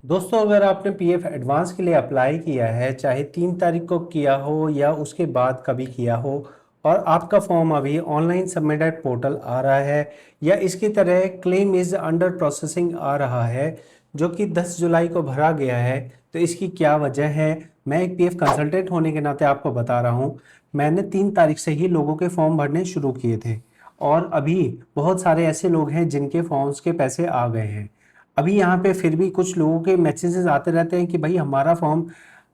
दोस्तों, अगर आपने पीएफ एडवांस के लिए अप्लाई किया है, चाहे 3 तारीख को किया हो या उसके बाद कभी किया हो, और आपका फॉर्म अभी ऑनलाइन सबमिटेड पोर्टल आ रहा है या इसकी तरह क्लेम इज़ अंडर प्रोसेसिंग आ रहा है जो कि 10 जुलाई को भरा गया है, तो इसकी क्या वजह है? मैं एक पीएफ कंसल्टेंट होने के नाते आपको बता रहा हूँ। मैंने 3 तारीख से ही लोगों के फॉर्म भरने शुरू किए थे और अभी बहुत सारे ऐसे लोग हैं जिनके फॉर्म्स के पैसे आ गए हैं। अभी यहाँ पे फिर भी कुछ लोगों के मैसेजेस आते रहते हैं कि भाई हमारा फॉर्म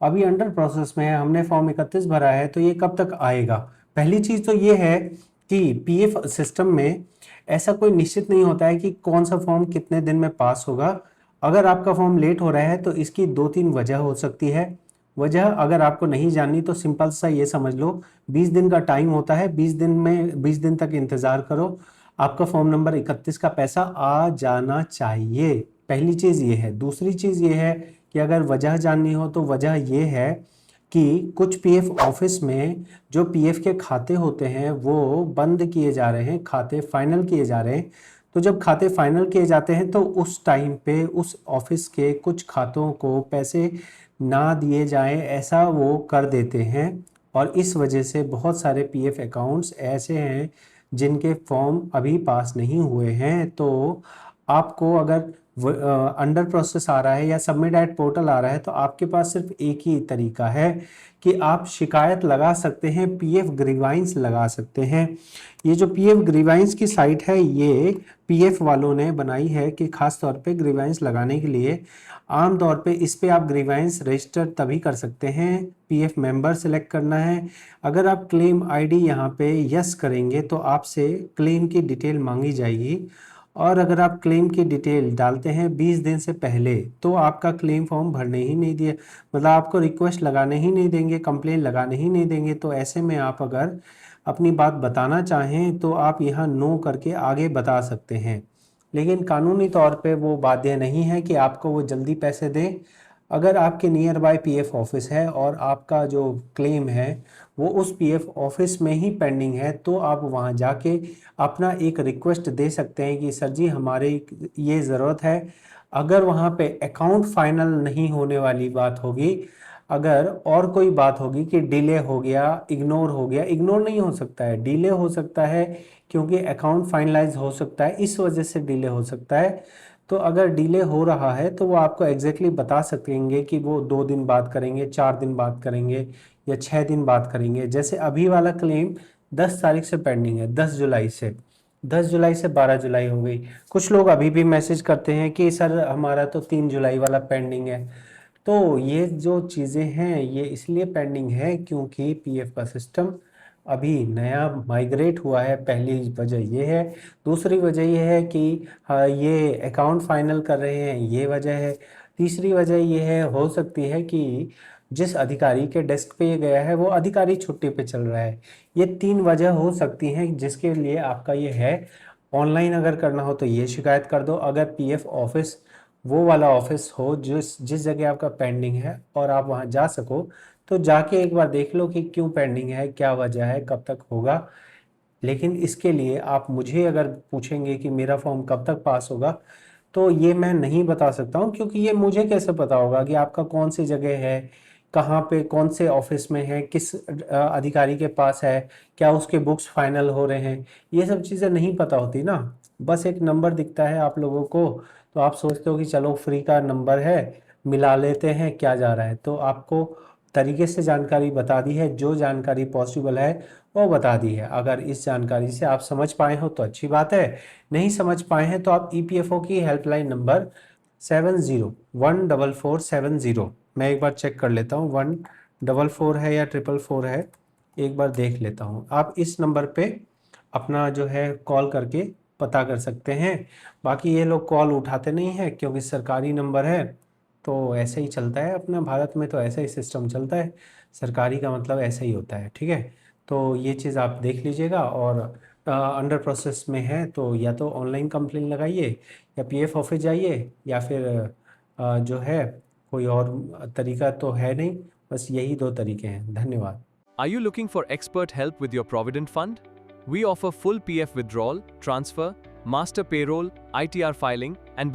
अभी अंडर प्रोसेस में है, हमने फॉर्म 31 भरा है, तो ये कब तक आएगा। पहली चीज़ तो ये है कि पीएफ सिस्टम में ऐसा कोई निश्चित नहीं होता है कि कौन सा फॉर्म कितने दिन में पास होगा। अगर आपका फॉर्म लेट हो रहा है तो इसकी 2-3 वजह हो सकती है। वजह अगर आपको नहीं जाननी तो सिंपल सा ये समझ लो, 20 दिन का टाइम होता है, 20 दिन तक इंतज़ार करो, आपका फॉर्म नंबर 31 का पैसा आ जाना चाहिए। पहली चीज़ ये है। दूसरी चीज़ ये है कि अगर वजह जाननी हो तो वजह ये है कि कुछ पीएफ ऑफिस में जो पीएफ के खाते होते हैं वो बंद किए जा रहे हैं, खाते फाइनल किए जा रहे हैं। तो जब खाते फाइनल किए जाते हैं तो उस टाइम पे उस ऑफिस के कुछ खातों को पैसे ना दिए जाएं, ऐसा वो कर देते हैं। और इस वजह से बहुत सारे पीएफ अकाउंट्स ऐसे हैं जिनके फॉर्म अभी पास नहीं हुए हैं। तो आपको अगर अंडर प्रोसेस आ रहा है या सबमिट एट पोर्टल आ रहा है तो आपके पास सिर्फ एक ही तरीका है कि आप शिकायत लगा सकते हैं, पीएफ ग्रीवाइंस लगा सकते हैं। ये जो पीएफ ग्रीवाइंस की साइट है ये पीएफ वालों ने बनाई है कि खास तौर पे ग्रीवाइंस लगाने के लिए। आम तौर पे इस पे आप ग्रीवाइंस रजिस्टर तभी कर सकते हैं, पीएफ मेंबर सेलेक्ट करना है। अगर आप क्लेम आईडी यहाँ पे यस करेंगे तो आपसे क्लेम की डिटेल मांगी जाएगी, और अगर आप क्लेम की डिटेल डालते हैं 20 दिन से पहले तो आपका क्लेम फॉर्म भरने ही नहीं दिए, मतलब आपको रिक्वेस्ट लगाने ही नहीं देंगे, कंप्लेन लगाने ही नहीं देंगे। तो ऐसे में आप अगर अपनी बात बताना चाहें तो आप यहाँ नो करके आगे बता सकते हैं, लेकिन कानूनी तौर पे वो बाध्य नहीं है कि आपको वो जल्दी पैसे दें। अगर आपके नियर बाय पीएफ ऑफिस है और आपका जो क्लेम है वो उस पीएफ ऑफिस में ही पेंडिंग है तो आप वहां जाके अपना एक रिक्वेस्ट दे सकते हैं कि सर जी हमारे ये ज़रूरत है। अगर वहां पे अकाउंट फाइनल नहीं होने वाली बात होगी, अगर और कोई बात होगी कि डिले हो गया, इग्नोर हो गया, इग्नोर नहीं हो सकता है, डिले हो सकता है क्योंकि अकाउंट फाइनलाइज हो सकता है, इस वजह से डिले हो सकता है। तो अगर डिले हो रहा है तो वो आपको एग्जैक्टली बता सकेंगे कि वो 2 दिन बाद करेंगे, 4 दिन बाद करेंगे या 6 दिन बाद करेंगे। जैसे अभी वाला क्लेम 10 तारीख से पेंडिंग है, 10 जुलाई से। 10 जुलाई से 12 जुलाई हो गई। कुछ लोग अभी भी मैसेज करते हैं कि सर हमारा तो 3 जुलाई वाला पेंडिंग है। तो ये जो चीज़ें हैं ये इसलिए पेंडिंग है क्योंकि पीएफ का सिस्टम अभी नया माइग्रेट हुआ है, पहली वजह ये है। दूसरी वजह ये है कि हाँ, ये अकाउंट फाइनल कर रहे हैं, ये वजह है। तीसरी वजह ये है, हो सकती है कि जिस अधिकारी के डेस्क पे ये गया है वो अधिकारी छुट्टी पे चल रहा है। ये 3 वजह हो सकती हैं जिसके लिए आपका ये है। ऑनलाइन अगर करना हो तो ये शिकायत कर दो। अगर पीएफ ऑफिस वो वाला ऑफिस हो जिस जिस जगह आपका पेंडिंग है और आप वहां जा सको, तो जाके एक बार देख लो कि क्यों पेंडिंग है, क्या वजह है, कब तक होगा। लेकिन इसके लिए आप मुझे अगर पूछेंगे कि मेरा फॉर्म कब तक पास होगा, तो ये मैं नहीं बता सकता हूँ, क्योंकि ये मुझे कैसे पता होगा कि आपका कौन सी जगह है, कहाँ पे, कौन से ऑफिस में है, किस अधिकारी के पास है, क्या उसके बुक्स फाइनल हो रहे हैं। ये सब चीज़ें नहीं पता होती ना। बस एक नंबर दिखता है आप लोगों को तो आप सोचते हो कि चलो फ्री का नंबर है, मिला लेते हैं, क्या जा रहा है। तो आपको तरीके से जानकारी बता दी है, जो जानकारी पॉसिबल है वो बता दी है। अगर इस जानकारी से आप समझ पाए हो तो अच्छी बात है, नहीं समझ पाए हैं तो आप ईपीएफओ की हेल्पलाइन नंबर 701447, मैं एक बार चेक कर लेता हूँ 144 है या 444 है, एक बार देख लेता हूँ। आप इस नंबर पे अपना जो है कॉल करके पता कर सकते हैं। बाकी ये लोग कॉल उठाते नहीं हैं क्योंकि सरकारी नंबर है, तो ऐसे ही चलता है अपना भारत में, तो ऐसा ही सिस्टम चलता है। सरकारी का मतलब ऐसा ही होता है, ठीक है। तो ये चीज़ आप देख लीजिएगा। और अंडर प्रोसेस में है तो या तो ऑनलाइन कंप्लेन लगाइए या पीएफ ऑफिस जाइए, या फिर जो है कोई और तरीका तो है नहीं, बस यही 2 तरीके हैं। धन्यवाद। Are you looking for expert help with your Provident Fund? We offer full PF withdrawal, transfer, master payroll, ITR filing, and